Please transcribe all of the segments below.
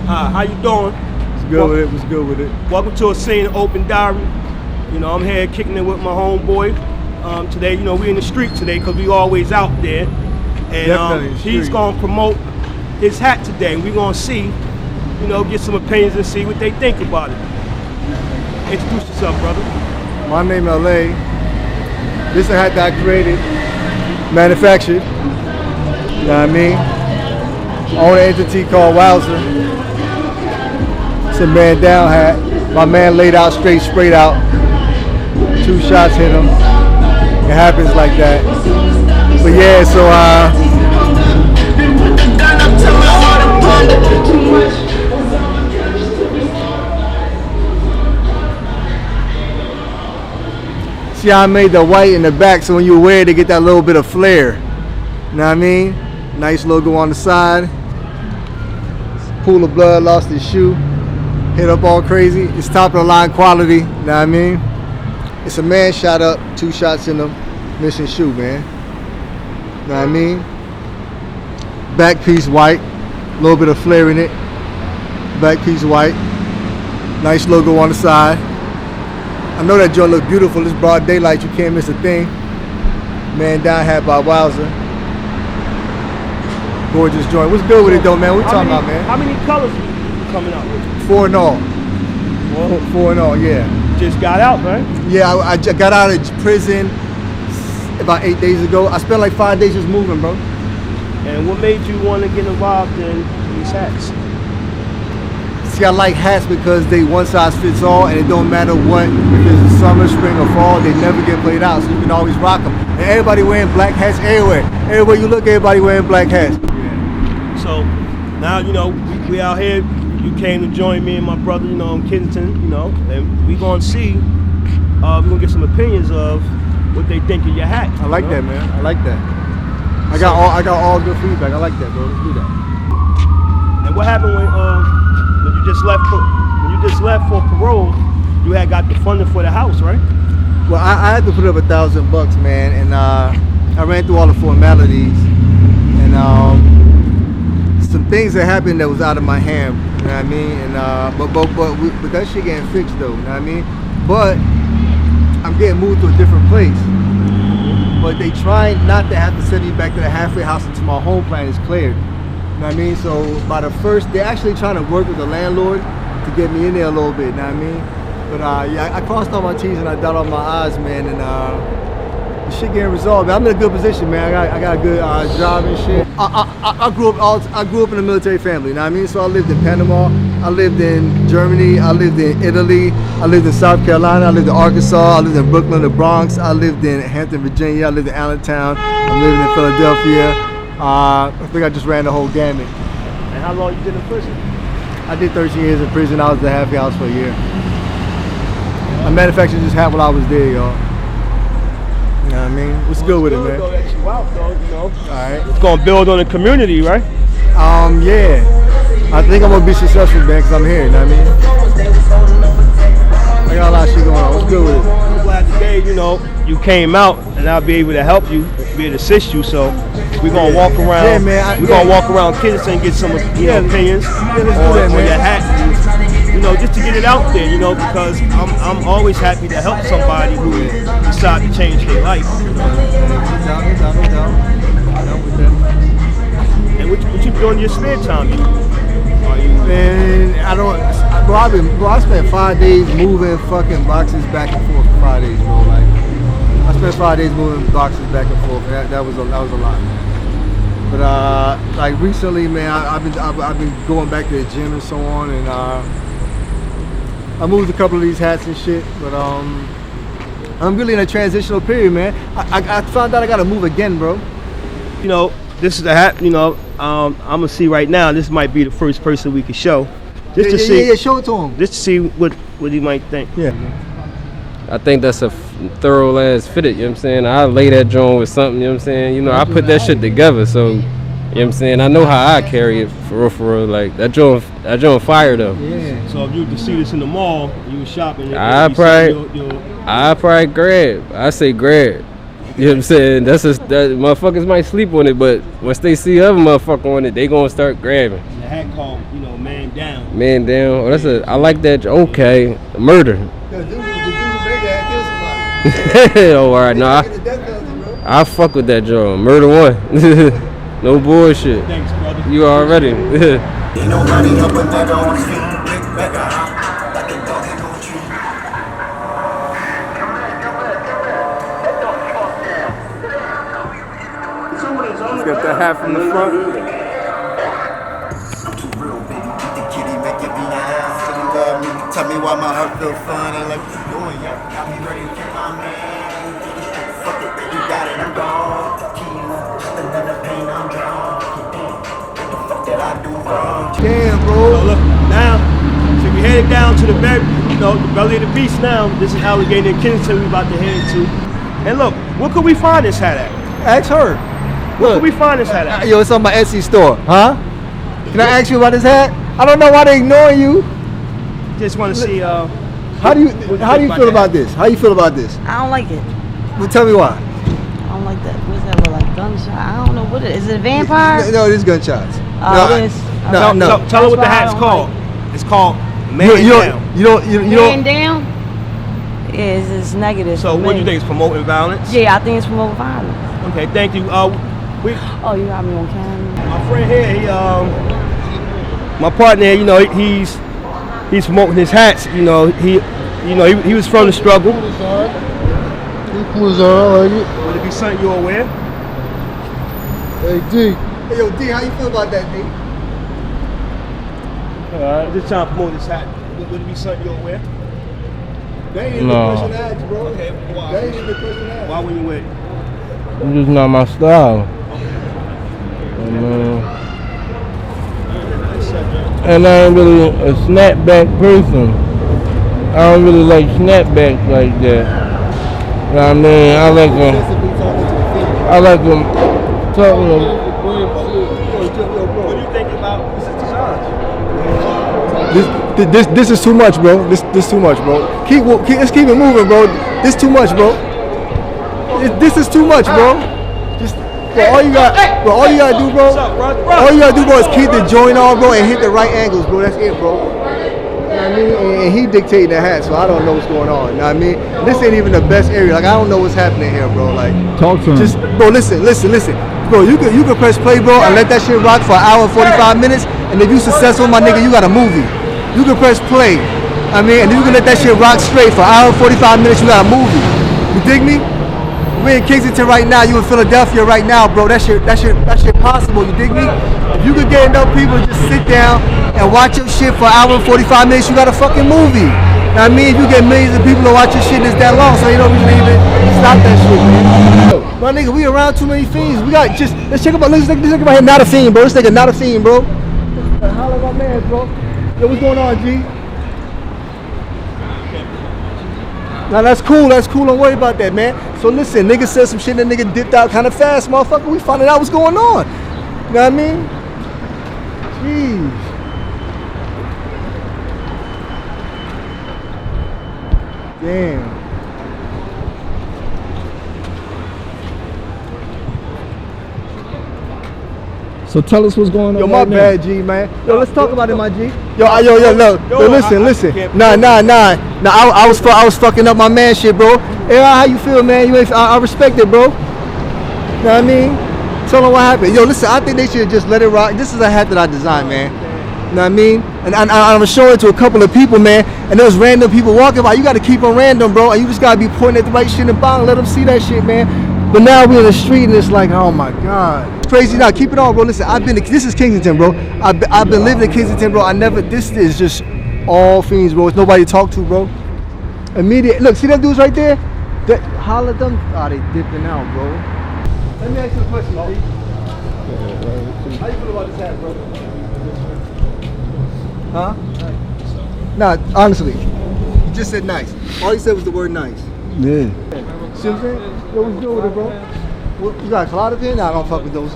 How you doing? What's good with it? Welcome to a scene open diary. You know, I'm here kicking it with my homeboy. Today, you know, we in the street today because we always out there. And he's gonna promote his hat today. We're gonna see, you know, get some opinions and see what they think about it. Introduce yourself, brother. My name is LA. This is a hat that I created, manufactured. You know what I mean? Own an entity called Wowzer. It's a man down hat. My man laid out straight, sprayed out. 2 shots hit him. It happens like that. But yeah, so see how I made the white in the back so when you wear it, they get that little bit of flare. You know what I mean? Nice logo on the side. Pool of blood, lost his shoe. Hit up all crazy. It's top of the line quality. You know what I mean? It's a man shot up, 2 shots in him, missing shoe, man. You know what I mean? Back piece white, a little bit of flare in it. Back piece white. Nice logo on the side. I know that joint look beautiful. It's broad daylight, you can't miss a thing. Man down hat by Wowzer. Gorgeous joint. What's good with it though, man? What you talking about, man? How many colors you coming out with? 4 in all. 4 in all, yeah. Just got out, right? Yeah, I got out of prison about 8 days ago. I spent like 5 days just moving, bro. And what made you want to get involved in these hats? See, I like hats because they one size fits all, and it don't matter what, if it's summer, spring, or fall, they never get played out, so you can always rock them. And everybody wearing black hats everywhere. Everywhere you look, everybody wearing black hats. Yeah. So now, you know, we out here. You came to join me and my brother, you know, in Kensington, you know, and we gonna see, we're gonna get some opinions of what they think of your hat. I like that, man. I like that. I got all good feedback. I like that, bro. Let's do that. And what happened when you just left for parole? You had got the funding for the house, right? Well, I had to put up $1,000, man, and I ran through all the formalities, and some things that happened that was out of my hand. You know what I mean? And but that shit getting fixed though. You know what I mean? But I'm getting moved to a different place. But they trying not to have to send me back to the halfway house until my home plan is cleared. You know what I mean? So by the first, they're actually trying to work with the landlord to get me in there a little bit. You know what I mean? But yeah, I crossed all my T's and I dotted all my I's, man. And the shit getting resolved. I'm in a good position, man. I got a good job and shit. I grew up in a military family. You know what I mean? So I lived in Panama. I lived in Germany. I lived in Italy. I lived in South Carolina. I lived in Arkansas. I lived in Brooklyn, the Bronx. I lived in Hampton, Virginia. I lived in Allentown. I'm living in Philadelphia. I think I just ran the whole gamut. And how long you did in prison? I did 13 years in prison. I was at the halfway house for a year. I manufactured this hat while I was there, y'all. You know what I mean? What's good with it, man? Wow, though, you know. All right. It's gonna build on the community, right? Yeah. I think I'm gonna be successful, man, because I'm here. You know what I mean? I got a lot of shit going on. What's good with it? I'm glad today, you know, you came out, and I'll be able to help you, be able to assist you. So we're gonna walk around. Yeah, man. We're gonna walk around Kensington and get some, you know, opinions let's do that, on man. your hat. You know, just to get it out there, you know, because I'm always happy to help somebody who decide to change their life. You know? And what you doing in your spare time? Man, I spent 5 days moving fucking boxes back and forth for 5 days, bro. Like, I spent 5 days moving boxes back and forth. That was a lot, man. But like recently, man, I've been going back to the gym and so on, and I moved a couple of these hats and shit, but I'm really in a transitional period, man. I found out I gotta move again, bro. You know, this is the hat, you know, I'm gonna see right now, this might be the first person we could show. Just to see, yeah, show it to him. Just to see what he might think. Yeah. I think that's a thorough ass fitted, you know what I'm saying? I lay that joint with something, you know what I'm saying? You know, I put that shit together, so, you know what I'm saying? I know how I carry it for real, like, that joint fire though. Yeah. So if you could see this in the mall, you were shopping, I probably grab. I say grab. You know what I'm saying? That motherfuckers might sleep on it, but once they see other motherfucker on it, they gonna start grabbing. a hat called, you know, Man Down. Man down. Oh, I like that. Okay, murder. The dude who made that killed somebody. Oh, all right, nah. I fuck with that joint. Murder one. No bullshit. Thanks, brother. You already. Ain't nobody up with that on his feet. Big beggar, like a dog in on you. Get the hat from the front. I'm too real, baby. Get the kitty, make it be nice. Tell me love me. Tell me why my heart feel funny. Like what you doing, yo? Got me ready to kill my man. Fuck it, baby, got it, I'm gone. Another pain, I'm drawn. What the fuck did I do wrong? Damn, So bro. look, now, so we headed down to the belly, the belly of the beast now. This is Alligator in Kensington we about to head to. And look, what could we find this hat at? Ask her. What could we find this hat at? Yo, it's on my Etsy store, huh? Can I ask you about this hat? I don't know why they ignoring you. Just want to see. How do you feel about this? How you feel about this? I don't like it. Well, tell me why. I don't like that. What's that? Look like gunshot? I don't know what it is. Is it a vampire? No, it is gunshots. Oh, it is. No. Tell her what the That's why I hat's don't called. It's called Man You Down. Man down? Yeah, it's negative. So for what do me. you think? It's promoting violence? Yeah, I think it's promoting violence. Okay, thank you. Oh, you got me on camera. My friend here, my partner, you know, he's promoting his hats. You know, he was from the struggle. He was all right, I like it. Would it be something you're aware? Hey, D. Hey, yo, D, how you feel about that, D? I'm just trying to promote this hat. Would it be something you're aware? That ain't even No. the question I asked, bro. Okay, why? That ain't even the question I asked. Why wouldn't you wear it? It's just not my style. And I ain't really a snapback person. I don't really like snapbacks like that. You know what I mean? I like them talking to What do you think about this design? This is too much, bro. This too much, bro. Let's keep it moving, bro. This too much, bro. This is too much, bro. Just all you gotta do, bro. All you gotta do, bro, is keep the joint on, bro, and hit the right angles, bro. That's it, bro. You know what I mean? And he dictating the hat, so I don't know what's going on. You know what I mean? This ain't even the best area. Like I don't know what's happening here, bro. Like talk to him. just, bro, listen. Bro, you can press play, bro, and let that shit rock for an hour and 45 minutes. And if you successful, my nigga, you got a movie. You can press play. I mean, and you can let that shit rock straight for an hour and 45 minutes. You got a movie. You dig me? We in Kensington right now. You in Philadelphia right now, bro. That shit possible. You dig me? If you could get enough people to just sit down and watch your shit for an hour and 45 minutes, you got a fucking movie. Now, I mean, if you get millions of people to watch your shit that's that long, so you don't even stop that shit, man. My nigga, we around too many fiends. We got just let's check about this nigga about him, not a fiend, bro. This nigga not a fiend, bro. Holla at my man, bro. Yo, what's going on, G? Now that's cool, don't worry about that, man. So listen, nigga said some shit, that nigga dipped out kind of fast, motherfucker. We finding out what's going on. You know what I mean? Jeez. Damn. So tell us what's going on. Yo, my right now. bad, G, man. Yo, let's talk about it, my G. Yo, Yo, listen. I can't- Nah. I was fucking up my man shit, bro. Hey, how you feel, man? I respect it, bro. You know what I mean? Tell them what happened. Yo, listen, I think they should just let it rock. This is a hat that I designed, man. You know what I mean? And I'm gonna show it to a couple of people, man. And there's random people walking by. You gotta keep them random, bro. And you just gotta be pointing at the right shit and bang, let them see that shit, man. But now we're in the street and it's like, oh my God. Crazy now, keep it on, bro. Listen, this is Kensington, bro. I've been living in Kensington, bro. this is just all fiends, bro. It's nobody to talk to, bro. Immediate, look, see them dudes right there? Holler at them. Oh, they dipping out, bro. Let me ask you a question, G. How you feel about this hat, bro? Huh? Nah, honestly, you just said nice. All you said was the word nice. Yeah. See what I'm saying? Yo, what's good with it, bro? You got a cloud up here? Nah, I don't fuck with those.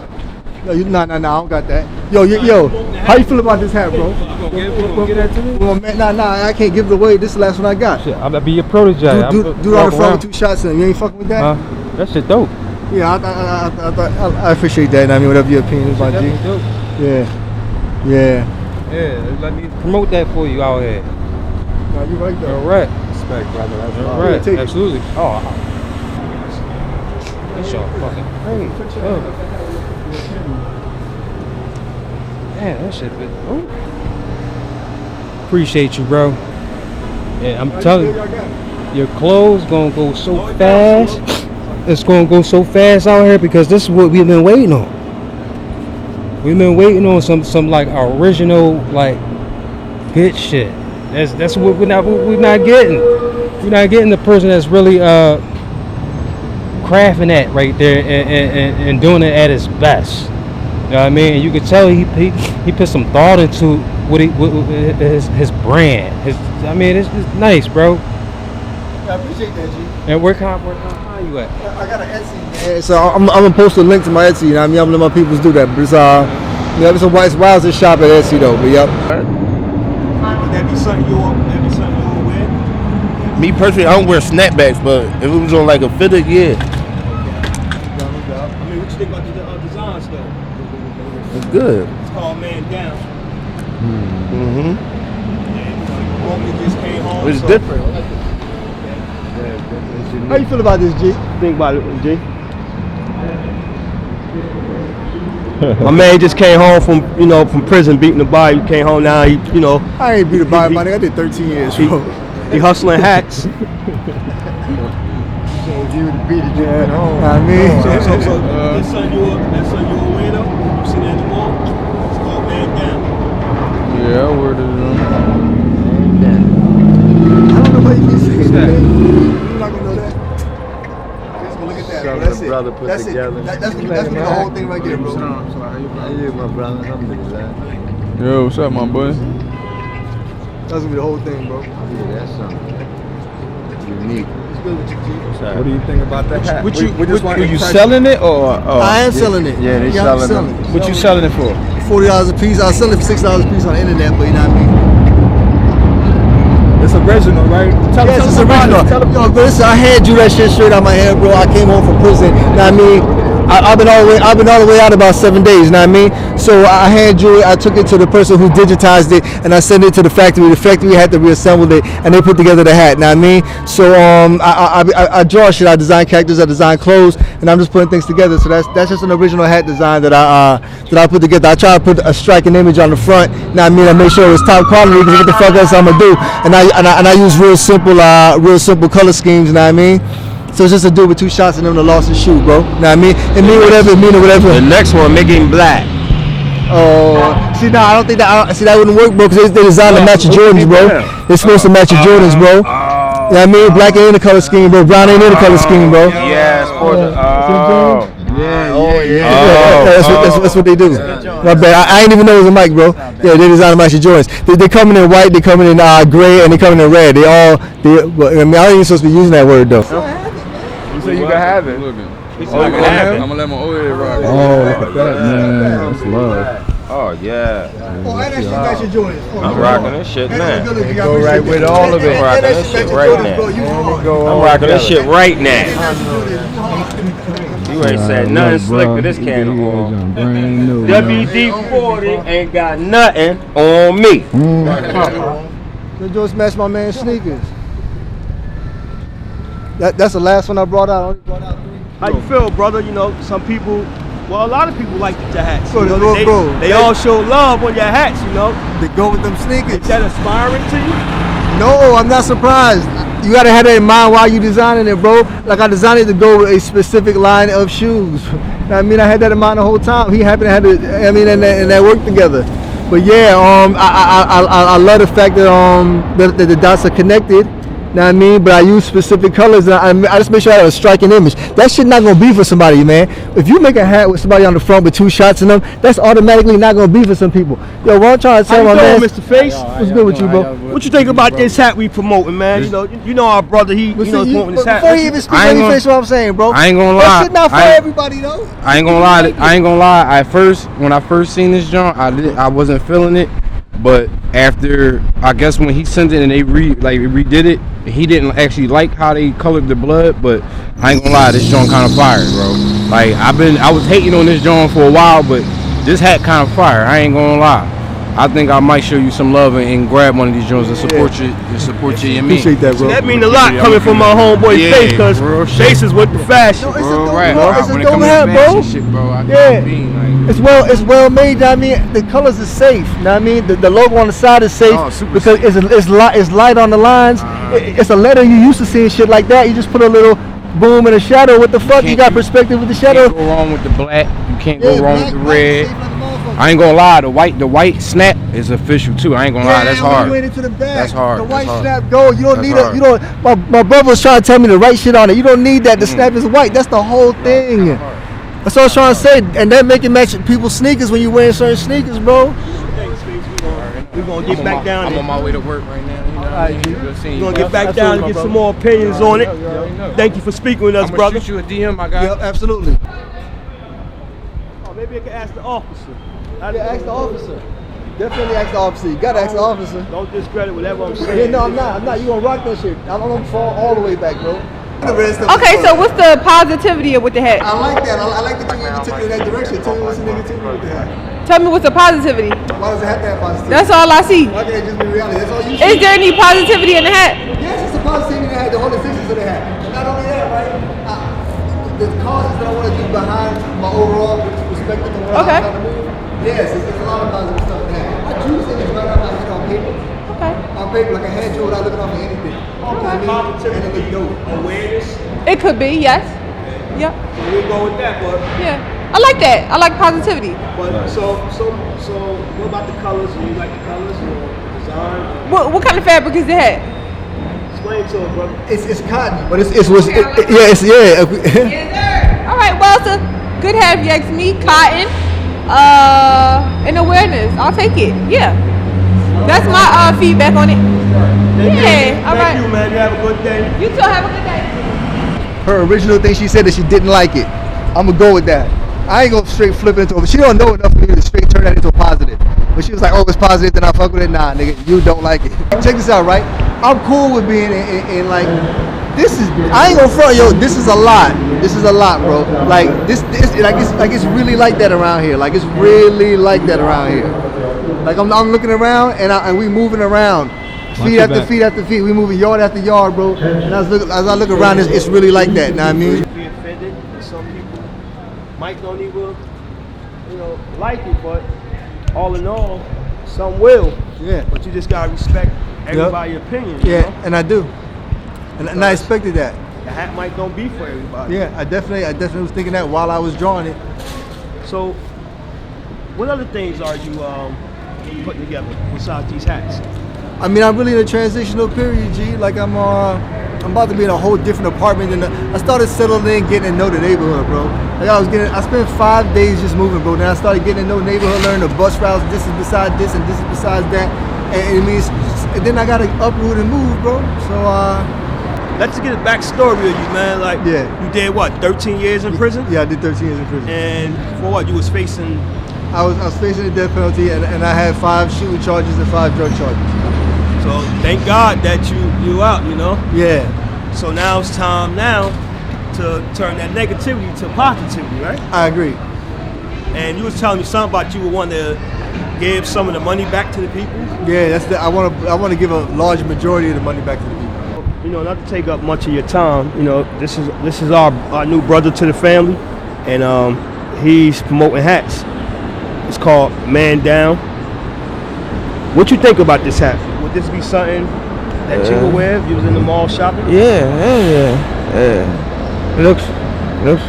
No, nah, I don't got that. Yo, how you feel about this hat, bro? Get that to me? Well, man, nah, I can't give it away. This is the last one I got. Shit, I'm gonna be your protege. Dude on the front with 2 shots in him. You ain't fucking with that? That shit dope. Yeah, I appreciate that. I mean, whatever your opinion is, my G. Dope. Yeah. Yeah. Yeah, let me promote that for you out here. No, you right though. All right. Respect, brother. That's All right. Absolutely. Oh. That's y'all fucking crazy. Man, that shit been. Oh. Appreciate you, bro. Yeah, I'm telling you, your clothes gonna go so fast. It's gonna go so fast out here because this is what we've been waiting on. We've been waiting on some like original like good shit. That's what we're not getting. We're not getting the person that's really crafting that right there and doing it at his best. You know what I mean? And you can tell he put some thought into what his brand. I mean, it's nice, bro. I appreciate that, G. And where can you at? I got an Etsy, man. So I'm gonna post a link to my Etsy. You know what I mean? I'm gonna let my people do that. But it's it's a wowzer shop at Etsy though. But yep. Would that be something you will wear? Me personally, I don't wear snapbacks, but if it was on like a fitted, yeah. I mean, what you think about the designs though? It's good. It's called Man Down. Mm-hmm. And it just came home. It's different. How you feel about this, G? Think about it, G. My man just came home from prison, beating the bar. He came home now. I ain't beat a body, money. I did 13 years, bro. He hustling hats. So you would beat it, yeah. I mean, So that son you a weirdo? You see that anymore? It's called Man Down. Yeah, I wear it. I don't know why you keep saying that. You're not gonna know that. Just gonna look at that. Bro. That's it. Brother put That's together. it. That's gonna be the whole thing right there, bro. How you, my brother? Alhamdulillah. Yo, what's up, my boy? That's gonna be the whole thing, bro. Yeah, that's something unique. It's good with you, G. What do you think about that hat? What you selling it or? I am selling it. Yeah, they I'm selling it. What you selling it for? $40 a piece. I sell it for $6 a piece on the internet, but you know what I mean. It's original, right? Tell Yes, us it's original. Yo, bro, listen, I had you that shit straight out my head, bro. I came home from prison. You know what I mean? I've been all the way out about 7 days. You know what I mean? So I had you. I took it to the person who digitized it, and I sent it to the factory. The factory had to reassemble it, and they put together the hat. You know what I mean? So I draw shit. I design characters. I design clothes, and I'm just putting things together. So that's just an original hat design that I put together. I try to put a striking image on the front. You know what I mean? I make sure it's top quality because what the fuck else I'm gonna do? And I use real simple color schemes. You know what I mean? So it's just a dude with 2 shots and them that lost his shoe, bro. Know what I mean? It mean whatever, The next one, make him black. Oh, see, I don't think that wouldn't work, bro, because they designed to match your Jordans, bro. They're supposed to match your Jordans, bro. You know what I mean? Black ain't in the color scheme, bro. Brown ain't in the color scheme, bro. Yeah, That's what they do. My bad. I ain't even know it was a mic, bro. Yeah, they designed to match your Jordans. They coming in white, they coming in gray, and they coming in red. I mean, I ain't even supposed to be using that word, though. You say you can have it. I'm gonna let my old head rock. Oh, look at that, man. That's love. Oh, yeah. Oh, and that shit match your Jordans. I'm rocking this shit now. Go right with all of it. I'm rocking this shit right now. I'm rocking this shit right now. You ain't said nothing slick with this can of oil. WD-40 ain't got nothing on me. They just match my man's sneakers. That's the last one I brought out. I only brought out 3. How you feel, brother? You know, some people, well, a lot of people like your hats. Bro, You know, they all show love on your hats, you know. They go with them sneakers. Is that inspiring to you? No, I'm not surprised. You gotta have that in mind while you designing it, bro. Like I designed it to go with a specific line of shoes. I mean, I had that in mind the whole time. He happened to have it. I mean, and that worked together. But yeah, I love the fact that that the dots are connected. Know what I mean? But I use specific colors and I just make sure I have a striking image. That shit not gonna be for somebody, man. If you make a hat with somebody on the front with 2 shots in them, that's automatically not gonna be for some people. Yo, what I'm trying to tell my man, Mr. Face? what's good with you, bro? What you think about this hat we promoting, man? You know our brother, he promoting this hat. Before you even speak, let me finish what I'm saying, bro. I ain't gonna lie. That shit not for everybody, though. I ain't gonna lie. When I first seen this joint, I wasn't feeling it. But after, I guess when he sent it and they redid it, he didn't actually like how they colored the blood. But I ain't gonna lie, this joint kind of fire, bro. Like I was hating on this joint for a while, but this hat kind of fire. I ain't gonna lie. I think I might show you some love and grab one of these joints and support you. And support you. Appreciate that, bro. That mean a lot coming from my homeboy Face, because Face is with the fashion. No, it's Real a rap. dope, it's a When it dope comes to hat, bro. fashion shit, bro, I Yeah. can't be like. It's well made. You know what I mean, the colors are safe. You know what I mean, the logo on the side is safe because it's light on the lines. It's a letter you used to seeing shit like that. You just put a little boom in a shadow. What the fuck? You got perspective with the shadow. You can't go wrong with the black. You can't go wrong with the red. I ain't gonna lie, the white snap is official too. I ain't gonna lie, that's hard. You went into the back. That's hard. The white That's snap hard. gold. You don't That's need hard. it. You don't. My brother was trying to tell me to write shit on it. You don't need that. The snap is white. That's the whole thing. That's what I was trying to say. And that make it match people's sneakers when you wearing certain sneakers, bro. We're gonna get back down. I'm on my way to work right now. You know what I mean? We're gonna get back down and get some more opinions on it. Thank you for speaking with us, I'm brother. gonna shoot you a DM, my guy. Yep, absolutely. Oh, maybe I can ask the officer. Yeah, ask the officer. Definitely ask the officer. You gotta ask the officer. Don't discredit whatever I'm Yeah, saying. no, I'm not. You gonna rock that shit. I'm gonna fall all the way back, bro. Okay, so what's the positivity with the hat? I like that. I like that you even took it in that direction. Tell me what's the negativity with the hat. Tell me what's the positivity. Why does it have to have positivity? That's all I see. Why can't it just be reality? That's all you see. Is there any positivity in the hat? Yes, it's the positivity that had the whole existence of the hat. And not only that, right? The causes that I want to do behind my overall perspective of what I'm trying to move. Yes, it's a lot of positive stuff in that. I choose things right out my head on paper. Okay. On paper, like a hand drew without looking off of anything. Okay. And it look dope. Awareness. It could be, yes. Yep. So we'll go with that, but Yeah. I like that. I like positivity. so what about the colors? Do you like the colors or design? What kind of fabric is the hat? Explain to us, brother. It's cotton, but yeah. All right, well, it's a good hat if you ask me. Cotton, and awareness. I'll take it. Yeah. That's my feedback on it. All right. Thank you, man. You have a good day. You too. Have a good day. Her original thing, she said that she didn't like it. I'm gonna go with that. I ain't gonna straight flip it into it. She don't know enough for me to straight turn that into a positive. But she was like, oh, it's positive, then I fuck with it. Nah, nigga, you don't like it. Check this out, right? I'm cool with being in like, this is, I ain't gonna front, yo, this is a lot. This is a lot, bro. Like, this like it's really like that around here. Like, it's really like that around here. Like, I'm looking around and we moving around. Feet after feet after feet. We moving yard after yard, bro. And as I look around, it's really like that. Know what I mean? Be offended, and some people might don't even, like it, but all in all, some will. Yeah. But you just gotta respect everybody's opinion. You know? And I do. And I expected that. The hat might don't be for everybody. Yeah, I definitely was thinking that while I was drawing it. So, what other things are you putting together besides these hats? I mean, I'm really in a transitional period, G. Like I'm about to be in a whole different apartment, and I started settling in, getting to know the neighborhood, bro. Like I spent 5 days just moving, bro. Then I started getting to know the neighborhood, learning the bus routes. This is beside this, and this is besides that. And it means, and then I gotta uproot and move, bro. So let's get a backstory of you, man. Like, you did what? 13 years in prison? Yeah, I did 13 years in prison. And for what? You was facing? I was facing the death penalty, and I had 5 shooting charges and 5 drug charges. So thank God that you out, Yeah. So now it's time to turn that negativity to positivity, right? I agree. And you was telling me something about you would want to give some of the money back to the people. Yeah, I want to give a large majority of the money back to the people. Not to take up much of your time. This is our new brother to the family, and he's promoting hats. It's called Man Down. What you think about this hat? Would this be something that you would wear if you was in the mall shopping? Yeah. Looks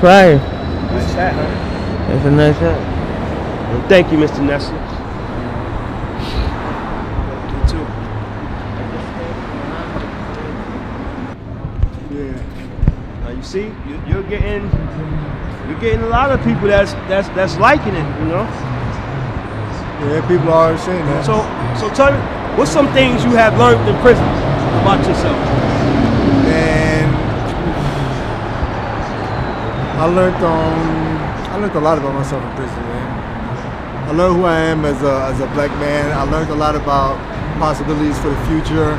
fire. Nice hat, huh? It's a nice hat. Well, thank you, Mr. Nestor. You too. Yeah. Now you see, you're getting a lot of people that's liking it, Yeah, people are saying that. So tell me, what's some things you have learned in prison about yourself? Man, I learned a lot about myself in prison, man. I learned who I am as a black man. I learned a lot about possibilities for the future.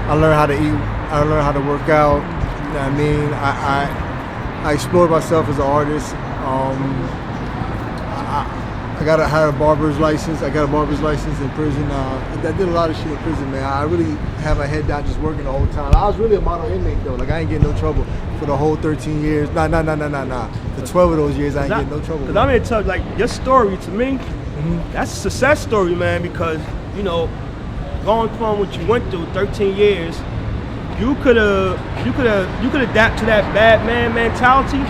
I learned how to eat. I learned how to work out. You know what I mean? I explored myself as an artist. had a barber's license. I got a barber's license in prison. I did a lot of shit in prison, man. I really had my head down just working the whole time. I was really a model inmate though. Like I ain't getting no trouble for the whole 13 years. Nah. For 12 of those years, I ain't getting no trouble. Cause I'm here to tell like your story to me. That's a success story, man. Because you know, going from what you went through 13 years, you could adapt to that bad man mentality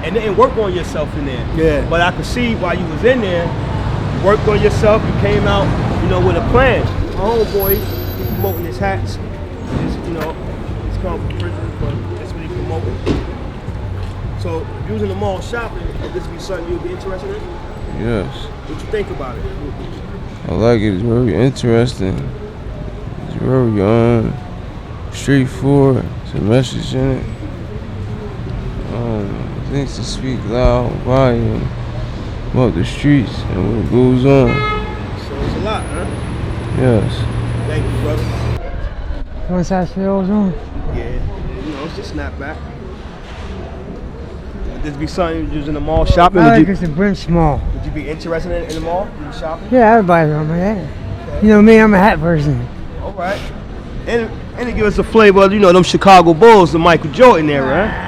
and work on yourself in there. Yeah. But I could see while you was in there, you worked on yourself. You came out, you know, with a plan. My homeboy, he's promoting his hats. He's come from prison, but that's what he's promoting. So, using the mall shopping, would this be something you'd be interested in? Yes. What you think about it? I like it. It's very interesting. It's very straightforward. It's a message in it. Things to speak loud volume about the streets and what goes on. So it's a lot, huh? Yes. Thank you, brother. Once I feels on. Yeah, you know, it's just snapback. Would this be something using the mall shopping? I like it's a brim small. Would you be interested in the mall? In shopping? Yeah, everybody's on my hat. Okay. You know me, I'm a hat person. All right. And it give us a flavor of, you know, them Chicago Bulls, the Michael Jordan era, huh?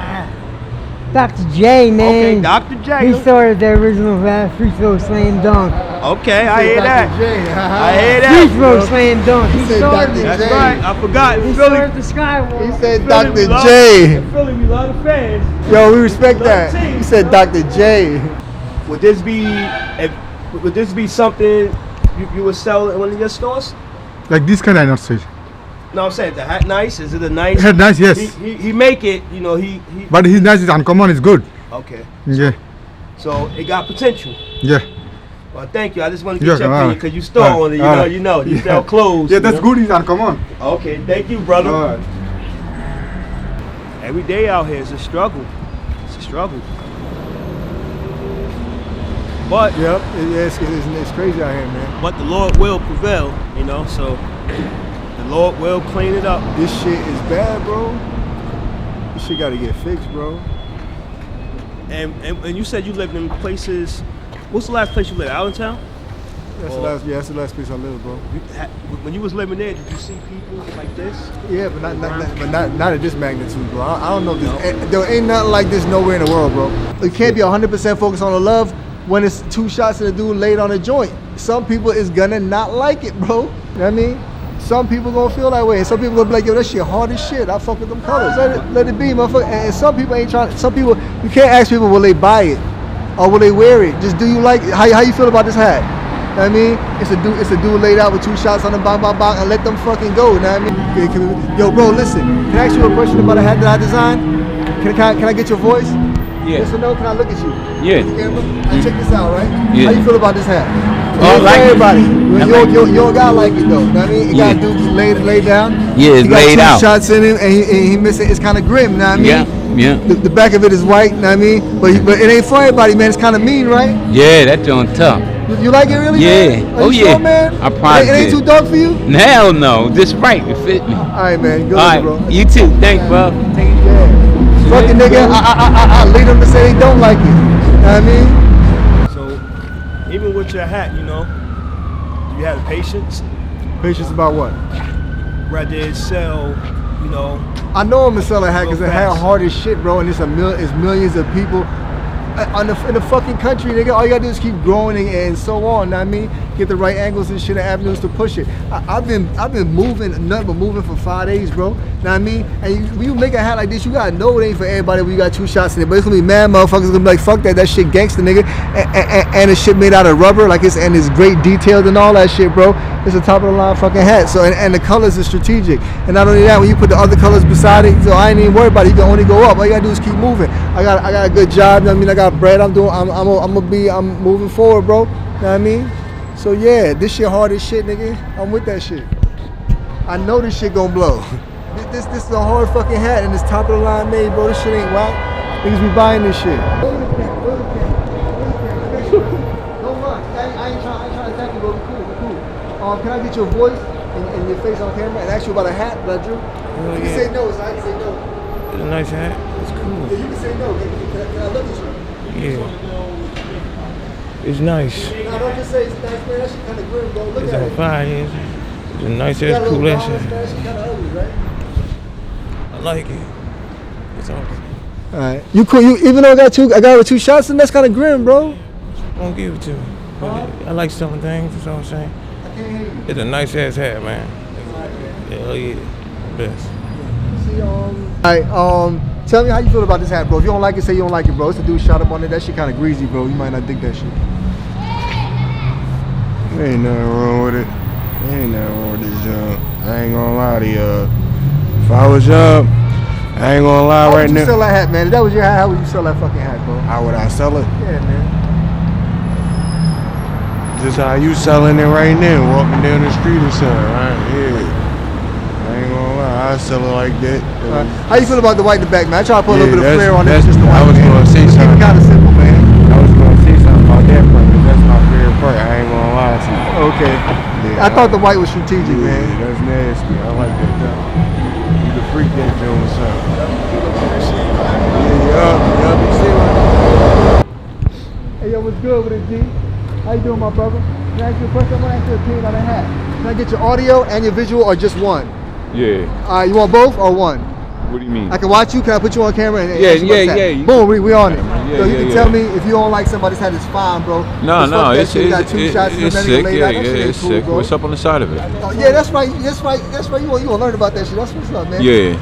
Dr. J, man. Okay, Dr. J. He started the original free throw slam dunk. Okay, I hear that. I hear Free that. throw slam dunk. He started it. That's right. I forgot. He Philly. started the skywalk. He said Philly, Dr. we love- J. in Philly, we love the fans. Yo, we respect Love that. the team. He said Dr. J. Would this be something you would sell in one of your stores? Like this kind I not say. No, I'm saying the hat nice. Is it a nice? Hat nice, yes. He make it. You know he. But his nice is uncommon, it's good. Okay. Yeah. So it got potential. Yeah. Well, thank you. I just want to Yeah, get your opinion because you store on it. You know. You sell clothes. Yeah, that's good. It's uncommon. Okay, thank you, brother. All right. Every day out here is a struggle. It's a struggle. But Yep, it's crazy out here, man. but the Lord will prevail. You know, so the Lord will clean it up. This shit is bad, bro. This shit gotta get fixed, bro. And you said you lived in places. What's the last place you lived? Allentown? That's the last place I live, bro. When you was living there, did you see people like this? Yeah, but not at this magnitude, bro. I don't know this. There ain't nothing like this nowhere in the world, bro. You can't be 100% focused on the love when it's 2 shots and a dude laid on a joint. Some people is gonna not like it, bro. You know what I mean? Some people gonna feel that way, and some people gonna be like, yo, that shit hard as shit. I fuck with them colors. Let it be, motherfucker. And some people ain't trying. Some people, you can't ask people will they buy it or will they wear it. Just do you like it? How you feel about this hat? You know what I mean? It's a dude laid out with 2 shots on the bang, and let them fucking go. You know what I mean? Yo, bro, listen. Can I ask you a question about a hat that I designed? Can I get your voice? Yeah. Yes or no? Can I look at you? Yeah. Check this out, right? Yeah. How you feel about this hat? Oh, For like it. everybody. You don't gotta like it though. You know what I mean? You got dude just laid down. Yeah, it's he got laid 2 out. shots in him, and he missing. It's kind of grim. You know what I mean? Yeah. The back of it is white. You know what I mean? But it ain't for everybody, man. It's kind of mean, right? Yeah, that joint tough. You like it really? Yeah. Man? Are Oh, you yeah. Sure, man? I promise It ain't you. too dark for you? Hell no, this right, it fit me. All right, man. Good All luck, right, bro. you too. Thanks, bro. Yeah. Fucking nigga, I lead them to say they don't like it. You know what I mean? So even with your hat, you know, do you have patience? Patience about what? Rather it sell, you know. I know I'm gonna sell a hat because Go the hat fast. hard as shit, bro, and it's millions of people in the fucking country, nigga. All you gotta do is keep growing and so on. Know what I mean, get the right angles and shit and avenues to push it. I've been moving, nothing but moving for 5 days, bro. Know what I mean? And when you make a hat like this, you gotta know it ain't for everybody when you got 2 shots in it. But it's gonna be mad motherfuckers gonna be like, fuck that shit gangsta, nigga. And it's shit made out of rubber, like it's great detailed and all that shit, bro. It's a top of the line fucking hat. So and the colors are strategic. And not only that, when you put the other colors beside it, so I ain't even worried about it. You can only go up. All you gotta do is keep moving. I got a good job. You know what I mean? I got bread. I'm moving forward, bro. You know what I mean? So yeah, this shit hard as shit, nigga. I'm with that shit. I know this shit gonna blow. This is a hard fucking hat and it's top of the line made, bro. This shit ain't whack. Niggas be buying this shit. Don't run. I ain't trying to attack you, bro. Cool. Can I get your voice and your face on camera and ask you about a hat that I drew? Oh, You can say no, so I can say no. It's a nice hat. It's cool. Yeah, you can say no. Can I look at you? Yeah. It's nice. No, don't just say it's nice, man. That shit kind of grim, bro. Look It's at on it. fire. It's a nice You got ass a cool little ass balance, shit. man. That shit kind of ugly, right? I like it. It's awesome. All right. You cool? You even though I got with 2 shots, and that's kind of grim, bro. Don't give it to me. I like selling things. That's what I'm saying. I can't hear you. It's a nice ass hat, man. Hell yeah, best. See, all right. Tell me how you feel about this hat, bro. If you don't like it, say you don't like it, bro. It's a dude shot up on it. That shit kind of greasy, bro. You might not dig that shit. There ain't nothing wrong with it. There ain't nothing wrong with this junk. I ain't gonna lie to you. If I was up, I ain't gonna lie How right would you now. sell that hat, man? If that was your hat, how would you sell that fucking hat, bro? How would I sell it? Yeah, man. Just how you selling it right now, walking down the street or something, right? Yeah. I ain't gonna lie, I sell it like that. How you feel about the white in the back, man? I try to put a little bit of flair on it. Just the I was gonna say Keep it something. kind of simple, man. I was gonna say something about that part, but that's my favorite part. I ain't gonna lie to you. Okay. Yeah, I thought the white was strategic, yeah, man. that's nasty. I like that though. You can freak that joint or something. Yeah, you see what? Hey, yo, what's good with it, G? How you doing, my brother? Can I ask you a question? I'm gonna ask you a opinion on the hat. Can I get your audio and your visual, or just one? Yeah. You want both or one? What do you mean? I can watch you. Can I put you on camera? And Yeah, ask you about yeah, that? yeah. Boom, we on it. Yeah, so you yeah, can yeah. tell me if you don't like somebody's hat, it's fine, bro. No, Just fuck no, that it's shit. You got 2 shots and it's then sick. laid Yeah, out. That yeah, shit ain't it's cool, sick. bro. What's up on the side of it? Oh, yeah, that's right. That's right. You gonna learn about that shit. That's what's up, man. Yeah.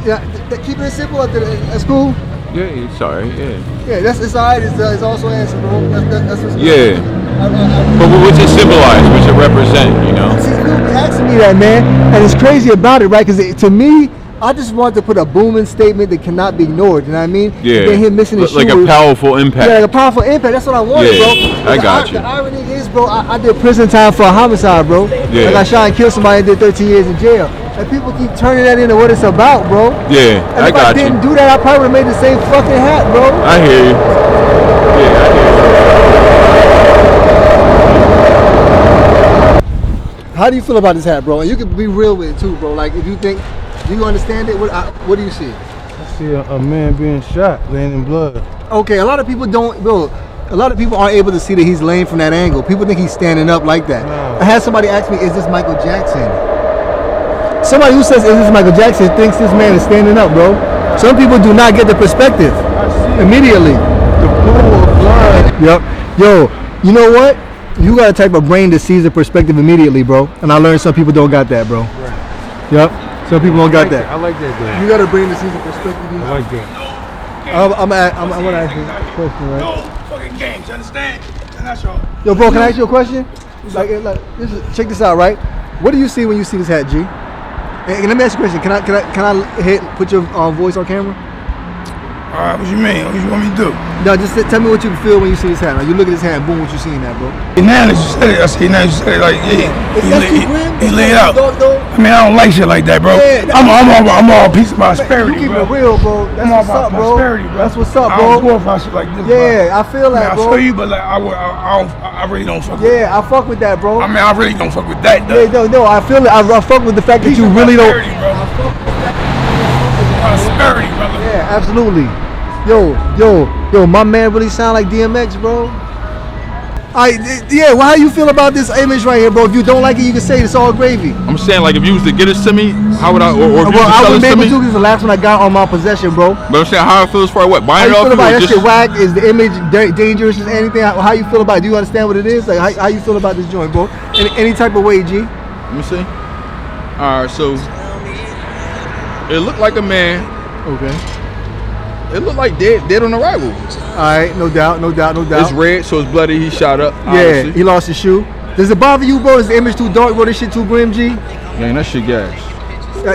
Keeping it simple up there. That's cool. Yeah, it's alright. Yeah. Yeah, it's alright. It's also answer, bro. That's what's good. Yeah. But what's it symbolize? What's it represent? You know? See, people be asking me that, man, and it's crazy about it, right? Because to me, I just want to put a booming statement that cannot be ignored. You know what I mean? Yeah. And then him missing his Like a shoes. powerful impact. Yeah, like a powerful impact. That's what I wanted, Yeah, bro. I got you. The irony is, bro, I did prison time for a homicide, bro. Yeah. Like I shot and killed somebody and did 13 years in jail. And people keep turning that into what it's about, bro. Yeah, And I if I got didn't you. do that, I probably would have made the same fucking hat, bro. I hear you. Yeah, I hear you. How do you feel about this hat, bro? And you can be real with it too, bro. Like if you think, do you understand it? What do you see? I see a man being shot, laying in blood. Okay, a lot of people don't, bro. A lot of people aren't able to see that he's laying from that angle. People think he's standing up like that. No. I had somebody ask me, "Is this Michael Jackson?" Somebody who says, "Is this Michael Jackson?" thinks this man is standing up, bro. Some people do not get the perspective immediately. The pool of blood. Yep. Yo, you know what? You got a type of brain that sees the perspective immediately, bro. And I learned some people don't got that, bro. Right. Yep. Some people don't got that. I like that, though. You got a brain that sees the perspective. I like that. I'm gonna ask you a question, right? Fucking games, you understand? And that's all. Yo, bro, can I ask you a question? Like check this out, right? What do you see when you see this hat, G? And let me ask you a question. Can I put your voice on camera? Alright, what you mean? What you want me to do? No, just tell me what you feel when you see this hat. Like you look at this hat, and boom, what you see in that, bro? Now that you said it, I see now you said it like, yeah. He laid out. I mean, I don't like shit like that, bro. Yeah, I'm all peace and prosperity, You keep bro. it real, bro. That's I'm all what's up, about bro. prosperity, bro. That's what's up, I don't bro. glorify shit like this, bro. Yeah, I feel that, I bro. feel you, but like, I really don't fuck with it. Yeah, I fuck with that, bro. I mean, I really don't fuck with that, though. Yeah, no, I feel it. I fuck with the fact that you really don't. Prosperity, brother. Yeah, absolutely. Yo, my man really sound like DMX, bro. Well, how you feel about this image right here, bro? If you don't like it, you can say it's all gravy. I'm saying, like, if you was to get it to me, how would I, or if you was to I sell wouldn't it be to able me? to because the last one I got on my possession, bro. But I'm saying, how I feel as far as what? How Buying you it off feel you about or that just... shit whack? Is the image dangerous? Is anything? How you feel about it? Do you understand what it is? Like, how you feel about this joint, bro? Any type of way, G? Let me see. Alright, so... It looked like a man. Okay. It looked like dead on arrival. Alright, no doubt. It's red, so it's bloody. He shot up. Yeah, Obviously. he lost his shoe. Does it bother you, bro? Is the image too dark, bro? This shit too grim, G? Man, that shit gas.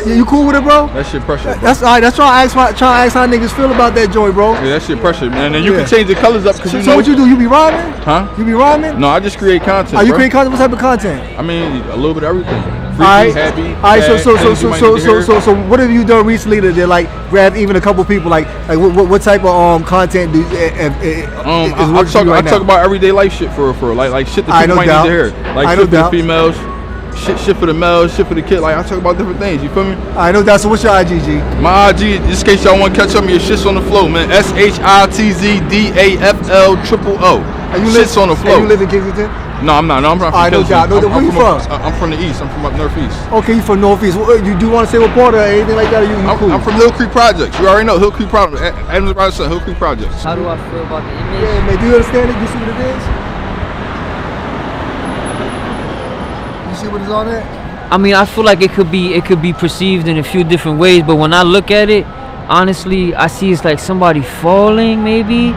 You cool with it, bro? That shit pressure. Bro. That's alright. That's trying to ask how niggas feel about that joint, bro. Yeah, that shit pressure, man. And you can change the colors up because So, you so know. what you do? You be rhyming? Huh? You be rhyming? No, I just create content. Oh, you bro. create content? What type of content? I mean, a little bit of everything. Freaky, Alright, happy. alright. So sad, anything you might need to hear. what have you done recently to like grab even a couple people? Like what type of content do I talk about everyday life shit for like shit that people might need to hear. Like flipping the females. shit for the male, shit for the kid. Like I talk about different things. You feel me? I know that. So what's your IG, G? My IG, just in case y'all want to catch up, your shit's on the flow, man. SHITZDAFL000. Shit's on the flow. And you live in Kensington? No, I'm not. No, I'm from Kensington. Where you from? I'm from the east. I'm from up northeast. Okay, you from northeast. You do want to say what part or anything like that? Or you cool? I'm from Hill Creek Projects. You already know Hill Creek Projects. Adams Brothers, Hill Creek Projects. How do I feel about the image? Yeah, man. Do you understand it? You see what it is? You see what is on it? I mean, I feel like it could be perceived in a few different ways, but when I look at it, honestly, I see it's like somebody falling, maybe.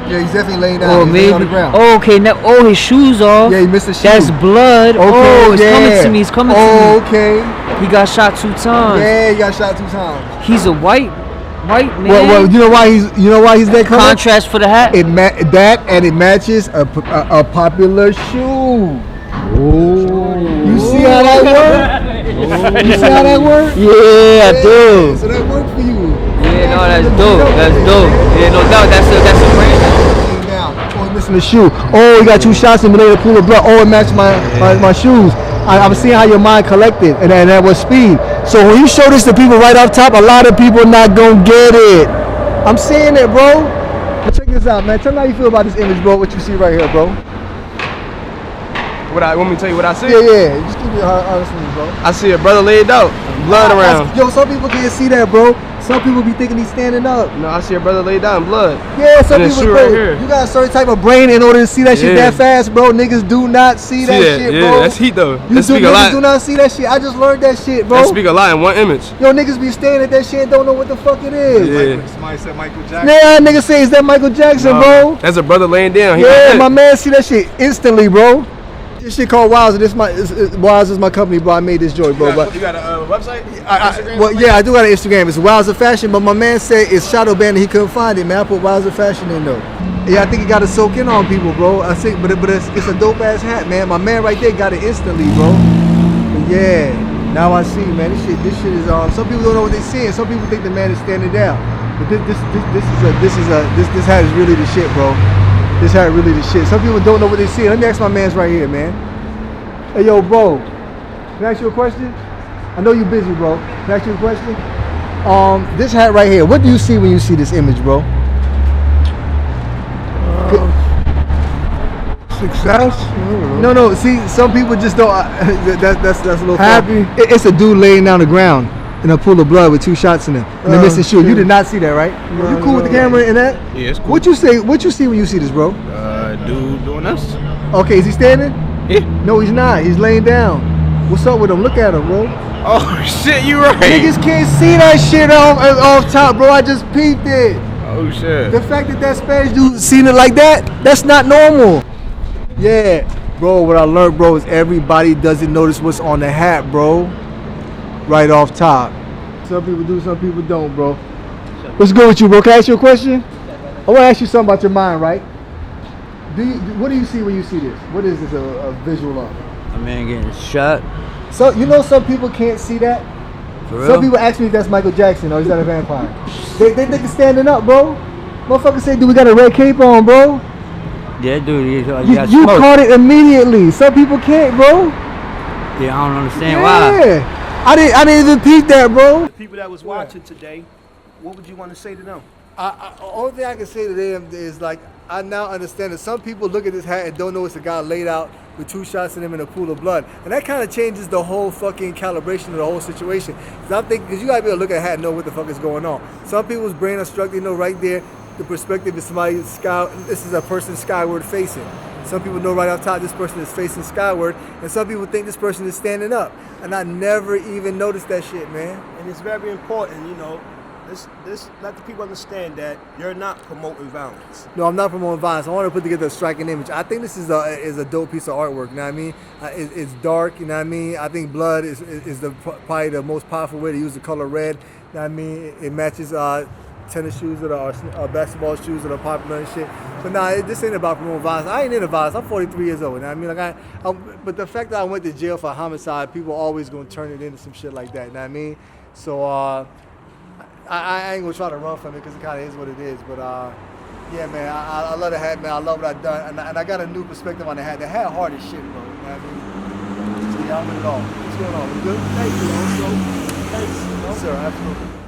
Yeah, he's definitely laying down. Or he's maybe. laying on the ground. Oh, okay. Now, his shoes off. Yeah, he missed the shoe. That's blood. Okay, It's coming to me. It's coming to me. Oh, okay. He got shot 2 times. Yeah, he got shot 2 times. He's a white man. Well, you know why he's that color? Contrast for the hat. It matches a popular shoe. Oh, you see how that works? You see how that works? Yeah, I do. So that worked for you. Yeah, no, that's dope. That's dope. Yeah, no doubt. That's a brand. Oh, he missing the shoe. Oh, he got 2 shots in the middle of the pool of blood. Oh, it matched my shoes. I'm seeing how your mind collected, and that was speed. So when you show this to people right off top, a lot of people not gonna get it. I'm seeing it, bro. Check this out, man. Tell me how you feel about this image, bro. What you see right here, bro. Want me to tell you what I see? Yeah. Just keep it honest with me, bro. I see a brother laid out, blood around. Yo, some people can't see that, bro. Some people be thinking he's standing up. No, I see a brother laid down, blood. Yeah, some and people, right here. You got a certain type of brain in order to see that shit that fast, bro. Niggas do not see that shit, bro. Yeah, that's heat though. Niggas do not see that shit. I just learned that shit, bro. That speak a lot in one image. Yo, niggas be staring at that shit and don't know what the fuck it is. Yeah. Somebody said Michael Jackson. Yeah, niggas say, is that Michael Jackson, bro? That's a brother laying down. Yeah, my man see that shit instantly, bro. This shit called Wiles. Wiles is my company, bro. I made this joint, bro. You got a website? Well, yeah, I do got an Instagram. It's Wiles of Fashion, but my man said it's shadow banned and he couldn't find it, man. I put Wiles of Fashion in though. Yeah, I think it got to soak in on people, bro. I think, but it's a dope ass hat, man. My man right there got it instantly, bro. But yeah, now I see, man. This shit is some people don't know what they're seeing. Some people think the man is standing down, but this hat is really the shit, bro. This hat really the shit. Some people don't know what they see. Let me ask my man's right here, man. Hey, yo, bro. Can I ask you a question? I know you're busy, bro. Can I ask you a question? This hat right here. What do you see when you see this image, bro? Success? No. See, some people just don't. That's a little happy. It's a dude laying down the ground in a pool of blood with 2 shots in him and a missing shoe. You did not see that, right? No, you cool with the camera and that? Yeah, it's cool. What you see when you see this, bro? Dude doing this. Okay, is he standing? Yeah. No, he's not. He's laying down. What's up with him? Look at him, bro. Oh shit, you right. Niggas can't see that shit off top, bro. I just peeped it. Oh shit. The fact that Spanish dude seen it like that, that's not normal. Yeah, bro, what I learned, bro, is everybody doesn't notice what's on the hat, bro. Right off top. Some people do, some people don't, bro. What's good with you, bro? Can I ask you a question? I want to ask you something about your mind, right? What do you see when you see this? What is this a visual of? A man getting shot. So you know some people can't see that? For real? Some people ask me if that's Michael Jackson or is that a vampire? They think it's standing up, bro. Motherfucker say, dude, we got a red cape on, bro. Yeah, dude. You caught it immediately. Some people can't, bro. Yeah, I don't understand why. Yeah. I didn't even peep that, bro. The people that was watching today, what would you want to say to them? Only thing I can say to them is like, I now understand that some people look at this hat and don't know it's a guy laid out with 2 shots in him in a pool of blood. And that kind of changes the whole fucking calibration of the whole situation. Because you gotta be able to look at a hat and know what the fuck is going on. Some people's brain are struck, they know right there, the perspective is somebody's this is a person skyward facing. Some people know right off top this person is facing skyward, and some people think this person is standing up. And I never even noticed that shit, man. And it's very important, you know, this let the people understand that you're not promoting violence. No, I'm not promoting violence. I want to put together a striking image. I think this is a dope piece of artwork. You know what I mean? It's dark. You know what I mean? I think blood is probably the most powerful way to use the color red. You know what I mean? It matches tennis shoes that are basketball shoes that are popular and shit. But nah, this ain't about promoting violence. I ain't into violence. I'm 43 years old. You know what I mean? But the fact that I went to jail for homicide, people always gonna turn it into some shit like that. You know what I mean? So I ain't gonna try to run from it because it kind of is what it is. But yeah, man, I love the hat, man. I love what I've done, and I got a new perspective on the hat. The hat hard as shit, bro. You know what I mean? y'all. Not at all. What's going on? We good? Thank you, also. Thanks. Yes, sir. Absolutely.